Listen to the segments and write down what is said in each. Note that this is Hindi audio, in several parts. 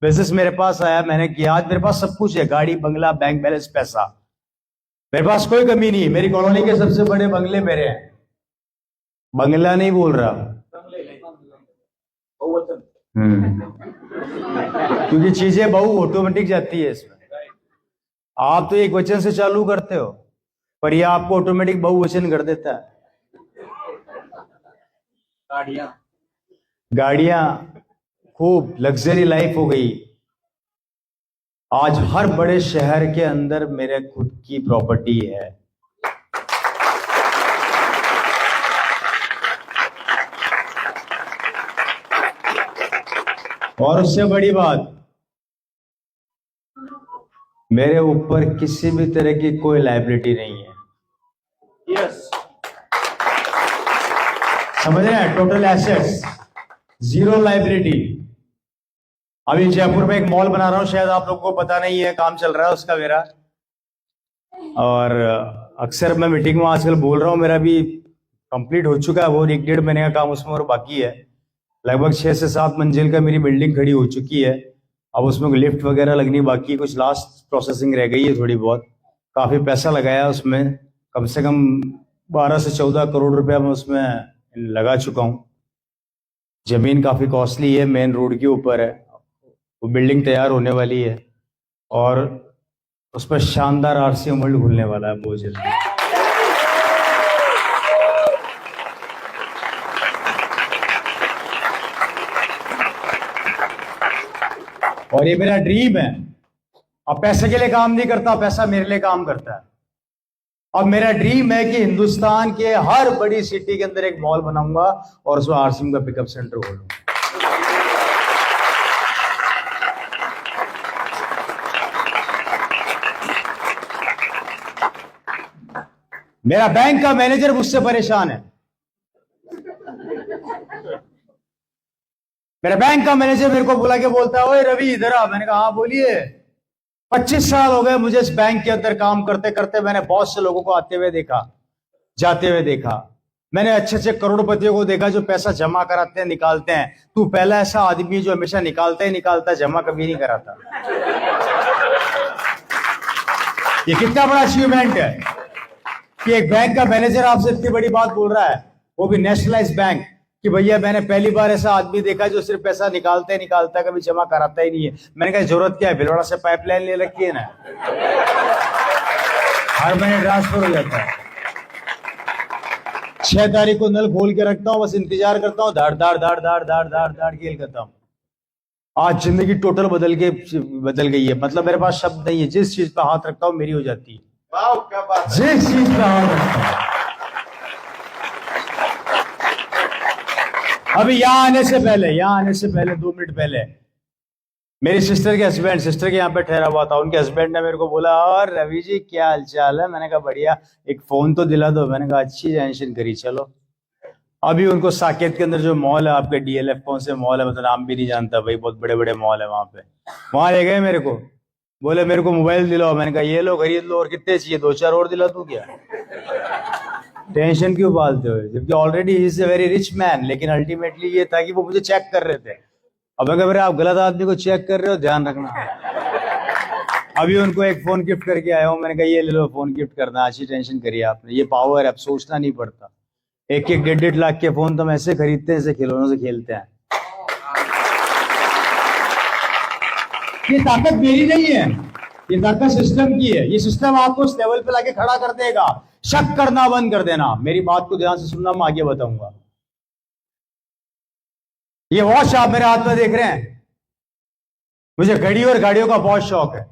बिजनेस मेरे पास आया, मैंने किया। आज मेरे पास सब कुछ है, गाड़ी, बंगला, बैंक बैलेंस, पैसा। मेरे पास कोई कमी नहीं है। मेरी कॉलोनी के सबसे बड़े बंगले मेरे हैं। बंगला नहीं बोल रहा, क्योंकि चीजें बहु ऑटोमेटिक जाती है इसमें। आप तो एक वचन से चालू करते हो, पर यह आपको ऑटोमेटिक बहुवचन कर देता है। गाड़ियां खूब लग्जरी लाइफ हो गई। आज हर बड़े शहर के अंदर मेरे खुद की प्रॉपर्टी है। और उससे बड़ी बात, मेरे ऊपर किसी भी तरह की कोई लायबिलिटी नहीं है। यस, समझ रहे हैं? Total assets, zero liability. अभी जयपुर में एक मॉल बना रहा हूं, शायद आप लोगों को पता नहीं है, काम चल रहा है उसका मेरा। और अक्सर मैं मीटिंग में आजकल बोल रहा हूं, मेरा भी कंप्लीट हो चुका है वो 1-1.5 महीने का काम उसमें और बाकी है। लगभग 6 से 7 मंजिल का मेरी बिल्डिंग खड़ी हो चुकी है। अब उसमें लिफ्ट वगैरह लगनी बाकी, कुछ लास्ट प्रोसेसिंग रह गई है थोड़ी बहुत। काफी पैसा लगाया उसमें, कम से कम 12 से 14 करोड़ रुपया मैं उसमें लगा चुका हूं। जमीन काफी कॉस्टली है, मेन रोड के ऊपर है। वो बिल्डिंग तैयार होने वाली है और उस पर शानदार आरसीएम वर्ल्ड खुलने वाला है बहुत जल्दी। और ये मेरा ड्रीम है। अब पैसे के लिए काम नहीं करता, पैसा मेरे लिए काम करता है। अब मेरा ड्रीम है कि हिंदुस्तान के हर बड़ी सिटी के अंदर एक मॉल बनाऊंगा और उसमें आरसीएम का पिकअप सेंटर खोलूंगा। मेरा बैंक का मैनेजर मुझसे परेशान है। मेरा बैंक का मैनेजर मेरे को बुला के बोलता है, ओए रवि इधर आ। मैंने कहा हाँ बोलिए। 25 साल हो गए मुझे इस बैंक के अंदर काम करते करते। मैंने बहुत से लोगों को आते हुए देखा, जाते हुए देखा। मैंने अच्छे अच्छे करोड़पतियों को देखा जो पैसा जमा कराते हैं, निकालते हैं। तू पहला ऐसा आदमी जो हमेशा निकालता ही निकालता है, जमा कभी नहीं कराता। ये कितना बड़ा अचीवमेंट है कि एक बैंक का मैनेजर आपसे इतनी बड़ी बात बोल रहा है, वो भी नेशनलाइज्ड बैंक, कि भैया मैंने पहली बार ऐसा आदमी देखा जो सिर्फ पैसा निकालता है, कभी जमा कराता ही नहीं है। मैंने कहा जरूरत क्या है, भिलवाड़ा से पाइपलाइन ले रखी है ना, हर महीने ट्रांसफर हो जाता है। 6 तारीख को नल खोल के रखता हूँ, बस इंतजार करता हूँ, धाड़ धाड़ धाड़ धाड़ धाड़ धाड़ धाड़ खेल करता हूँ। आज जिंदगी टोटल बदल गई है। मतलब मेरे पास शब्द नहीं है, जिस चीज पे हाथ रखता हूँ मेरी हो जाती है। वाह क्या बात है। जिस चीज पे हाथ रखता हूं। अभी यहाँ आने से पहले 2 मिनट पहले मेरी सिस्टर के यहाँ पे ठहरा हुआ था। उनके हस्बैंड ने मेरे को बोला, और रवि जी क्या हालचाल है? मैंने कहा बढ़िया, एक फोन तो दिला दो। मैंने कहा अच्छी टेंशन करी, चलो। अभी उनको साकेत के अंदर जो मॉल है आपके, डीएलएफ कौन से मॉल है, मतलब नाम भी नहीं जानता भाई, बहुत बड़े बड़े मॉल है वहां पे। वहां ले गए मेरे को, बोले मेरे को मोबाइल दिलाओ। मैंने कहा ये लो खरीद लो, और कितने चाहिए? 2-4 और दिला दूं क्या? टेंशन क्यों पालते हो? जबकि already he is a very rich man. लेकिन अल्टीमेटली ये था कि वो मुझे चेक कर रहे थे। अब अगर आप गलत आदमी को चेक कर रहे हो, ध्यान रखना। अभी उनको एक फोन गिफ्ट करके आया हूं। मैंने कहा ये ले लो फोन गिफ्ट करना, अच्छी टेंशन करी आपने। ये पावर है, अब सोचना नहीं पड़ता। 1-1, 1.5 लाख के फोन तो हम ऐसे खरीदते हैं जैसे खिलौनों से खेलते हैं। ये ताकत मेरी नहीं है, ये ताकत सिस्टम की है। ये सिस्टम आपको उस लेवल पे लाके खड़ा कर देगा। शक करना बंद कर देना। मेरी बात को ध्यान से सुनना, मैं आगे बताऊंगा। ये वॉच आप मेरे हाथ में देख रहे हैं, मुझे घड़ी और गाड़ियों का बहुत शौक है।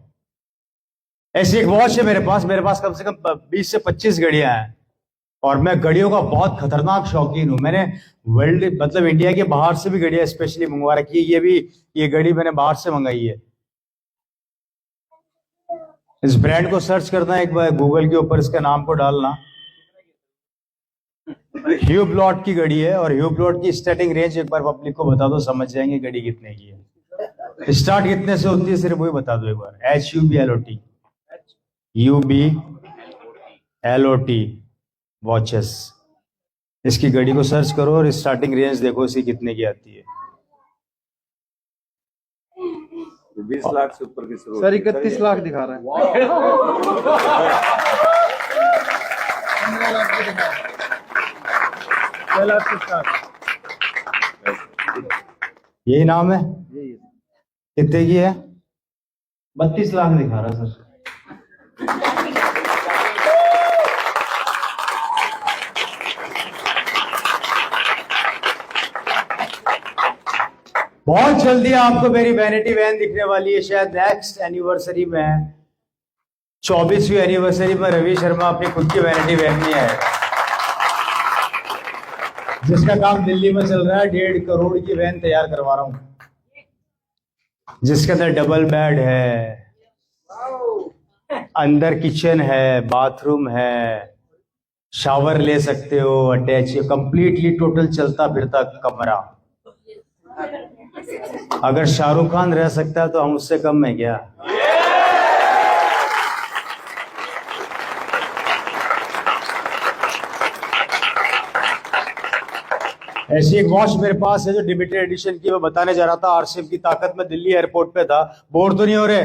ऐसी एक वॉच है मेरे पास कम से कम 20 से 25 घड़ियां हैं। और मैं घड़ियों का बहुत खतरनाक शौकीन हूं। मैंने वर्ल्ड मतलब इंडिया के बाहर से भी घड़ियां स्पेशली मंगवा रखी है। ये घड़ी मैंने बाहर से मंगाई है। इस ब्रांड को सर्च करना एक बार गूगल के ऊपर, इसके नाम को डालना। ह्यूब्लॉट की घड़ी है। और ह्यूब्लॉट की स्टार्टिंग रेंज एक बार पब्लिक को बता दो, समझ जाएंगे घड़ी कितने की है। स्टार्ट कितने से होती है सिर्फ वही बता दो एक बार। HUBLOT watches. इसकी घड़ी को सर्च करो और स्टार्टिंग रेंज देखो इसकी कितने की आती है। 20 लाख से ऊपर की शुरू सर 31 लाख दिखा रहा है। 6 लाख से स्टार्ट। यही नाम है? यही है। कितने की है? 32 लाख दिखा रहा है सर। बहुत जल्दी आपको मेरी वैनिटी वैन दिखने वाली है, शायद नेक्स्ट एनिवर्सरी में, 24वीं एनिवर्सरी में रवि शर्मा अपनी खुद की वैनिटी वैन में आएगा, जिसका काम दिल्ली में चल रहा है। 1.5 करोड़ की वैन तैयार करवा रहा हूं, जिसके अंदर डबल बेड है, अंदर किचन है, बाथरूम है, शावर ले सकते हो, अटैच, कंप्लीटली टोटल चलता फिरता कमरा। अगर शाहरुख खान रह सकता है तो हम उससे कम है क्या? ऐसी एक वॉच मेरे पास है जो लिमिटेड एडिशन की, मैं बताने जा रहा था आरसीएम की ताकत में। दिल्ली एयरपोर्ट पे था, बोर तो नहीं हो रहे?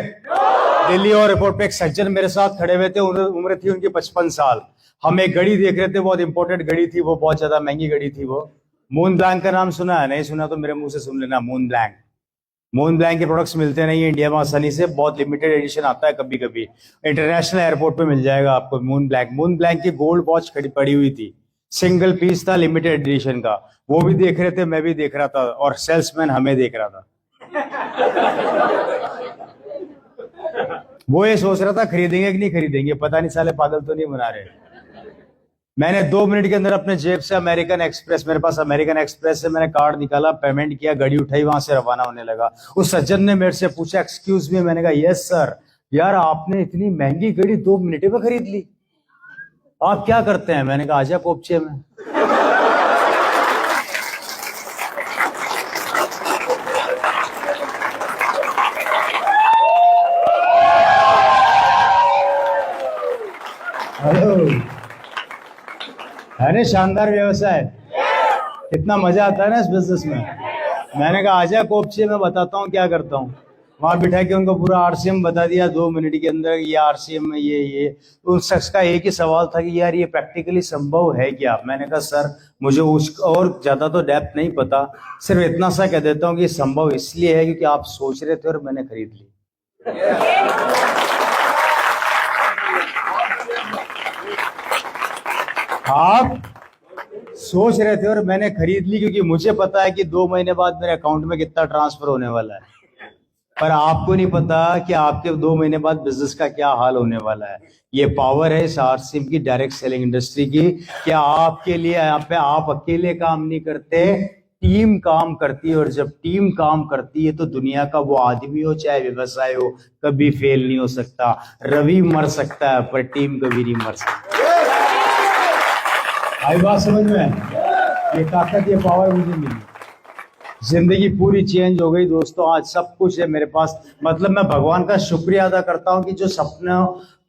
दिल्ली एयरपोर्ट पे एक सज्जन मेरे साथ खड़े हुए थे, उम्र थी उनकी 55 साल। हम एक घड़ी देख रहे थे, बहुत इंपॉर्टेंट घड़ी थी वो, बहुत ज्यादा महंगी घड़ी थी वो। मून ब्लैंक का नाम सुना है? नहीं सुना तो मेरे मुंह से सुन लेना। मून ब्लैंक, मून ब्लैंक के प्रोडक्ट्स मिलते नहीं है इंडिया में आसानी से, बहुत लिमिटेड एडिशन आता है कभी कभी। इंटरनेशनल एयरपोर्ट पे मिल जाएगा आपको मून ब्लैंक। मून ब्लैंक की गोल्ड वॉच खड़ी पड़ी हुई थी, सिंगल पीस था, लिमिटेड एडिशन का। वो भी देख रहे थे, मैं भी देख रहा था, और सेल्समैन हमें देख रहा था। वो ये सोच रहा था खरीदेंगे कि नहीं खरीदेंगे, पता नहीं साले पागल तो नहीं बना रहे। मैंने 2 मिनट के अंदर अपने जेब से अमेरिकन एक्सप्रेस, मेरे पास अमेरिकन एक्सप्रेस से मैंने कार्ड निकाला, पेमेंट किया, गाड़ी उठाई, वहां से रवाना होने लगा। उस सज्जन ने मेरे से पूछा एक्सक्यूज मी, मैंने कहा यस सर। यार आपने इतनी महंगी गाड़ी 2 मिनट में खरीद ली, आप क्या करते हैं? मैंने कहा आजा कोपचे में। है ना शानदार व्यवसाय, कितना मजा आता है ना इस बिजनेस में। मैंने कहा आजा कोपचे में, बताता हूँ क्या करता हूँ। वहां बिठा के उनको पूरा आरसीएम बता दिया 2 मिनट के अंदर, ये आरसीएम में ये। उस शख्स का एक ही सवाल था कि यार ये प्रैक्टिकली संभव है क्या? मैंने कहा सर मुझे उस और ज्यादा तो डेप्थ नहीं पता, सिर्फ इतना सा कह देता हूँ कि संभव इसलिए है क्योंकि आप सोच रहे थे और मैंने खरीद ली। आप सोच रहे थे और मैंने खरीद ली क्योंकि मुझे पता है कि 2 महीने बाद मेरे अकाउंट में कितना ट्रांसफर होने वाला है, पर आपको नहीं पता कि आपके 2 महीने बाद बिजनेस का क्या हाल होने वाला है। ये पावर है इस आरसीएम की, डायरेक्ट सेलिंग इंडस्ट्री की। क्या आपके लिए यहाँ पे आप अकेले काम नहीं करते, टीम काम करती है, और जब टीम काम करती है तो दुनिया का वो आदमी हो चाहे व्यवसाय हो, कभी फेल नहीं हो सकता। रवि मर सकता है पर टीम कभी नहीं मर सकती। आई बात समझ में? ये ताकत, ये पावर मुझे मिली, जिंदगी पूरी चेंज हो गई दोस्तों। आज सब कुछ है मेरे पास, मतलब मैं भगवान का शुक्रिया अदा करता हूँ कि जो सपना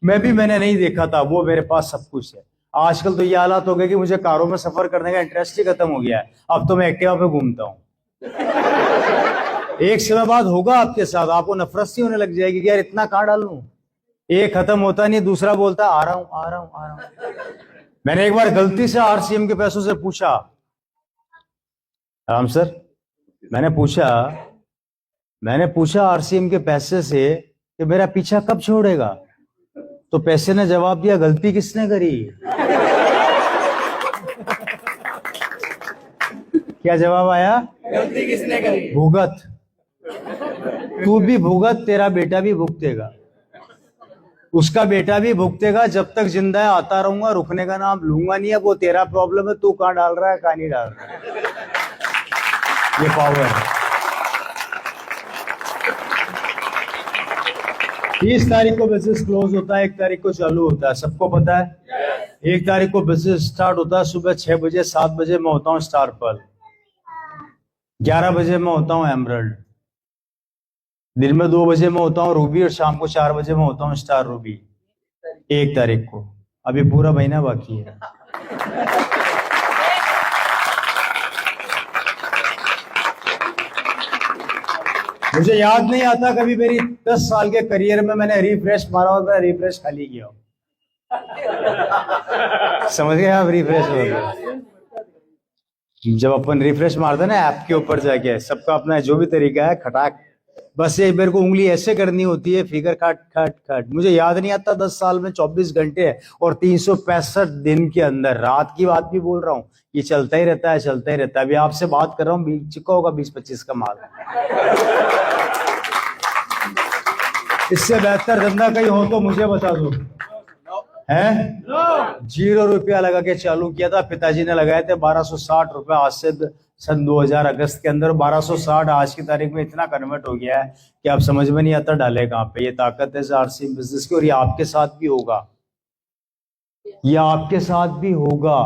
मैंने नहीं देखा था वो मेरे पास सब कुछ है। आजकल तो ये हालात हो गए कि मुझे कारों में सफर करने का इंटरेस्ट ही खत्म हो गया है, अब तो मैं एक्टिवा पे घूमता हूँ। एक समय बाद होगा आपके साथ, आपको नफरत सी होने लग जाएगी कि यार इतना कहाँ डाल लूं। एक खत्म होता नहीं, दूसरा बोलता आ रहा हूं आ रहा हूं आ रहा हूं। मैंने एक बार गलती से आरसीएम के पैसों से पूछा, राम सर, मैंने पूछा आरसीएम के पैसे से कि मेरा पीछा कब छोड़ेगा, तो पैसे ने जवाब दिया गलती किसने करी। क्या जवाब आया? गलती किसने करी? भुगत, तू भी भुगत, तेरा बेटा भी भुगतेगा, उसका बेटा भी भुगतेगा। जब तक जिंदा है आता रहूंगा, रुकने का नाम लूंगा नहीं है। वो तेरा प्रॉब्लम है, तू कहां डाल रहा है कहां नहीं डाल रहा है। ये पावर है। 30 तारीख को बिजनेस क्लोज होता है, 1 तारीख को चालू होता है, सबको पता है। 1 तारीख को बिजनेस स्टार्ट होता है सुबह 6 बजे, 7 बजे मैं होता हूँ स्टार पर्ल, 11 बजे मैं होता हूँ एमरल्ड, दिन में 2 बजे मैं होता हूँ रूबी, और शाम को 4 बजे मैं होता हूँ स्टार रूबी। 1 तारीख को, अभी पूरा महीना बाकी है। मुझे याद नहीं आता कभी मेरी 10 साल के करियर में मैंने रिफ्रेश मारा और मैं रिफ्रेश खाली किया हूं। समझ गए आप? रिफ्रेश हो गया जब अपन रिफ्रेश मारते हैं ना ऐप के ऊपर जाके, सबका अपना जो भी तरीका है, खटाक बस ये मेरे को उंगली ऐसे करनी होती है, फिगर खट खट खट। मुझे याद नहीं आता 10 साल में 24 घंटे और 365 दिन के अंदर, रात की बात भी बोल रहा हूँ, ये चलता ही रहता है, चलता ही रहता है। अभी आपसे बात कर रहा हूँ, चिका होगा 20-25 का माल। इससे बेहतर धंधा कहीं हो तो मुझे बता दो। है 0 रुपया लगा के चालू किया था, पिताजी ने लगाए थे 1260 रुपए आज से सन 2000 अगस्त के अंदर। 1260 आज की तारीख में इतना कन्वर्ट हो गया है कि आप समझ में नहीं आता डाले कहां पे। ये ताकत है आरसी बिजनेस की, और ये आपके साथ भी होगा, ये आपके साथ भी होगा।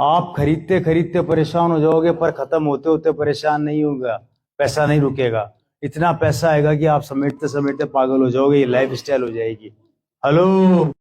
आप खरीदते खरीदते परेशान हो जाओगे, पर खत्म होते होते परेशान नहीं होगा, पैसा नहीं रुकेगा। इतना पैसा आएगा कि आप समेटते समेटते पागल हो जाओगे, ये लाइफ स्टाइल हो जाएगी। हेलो।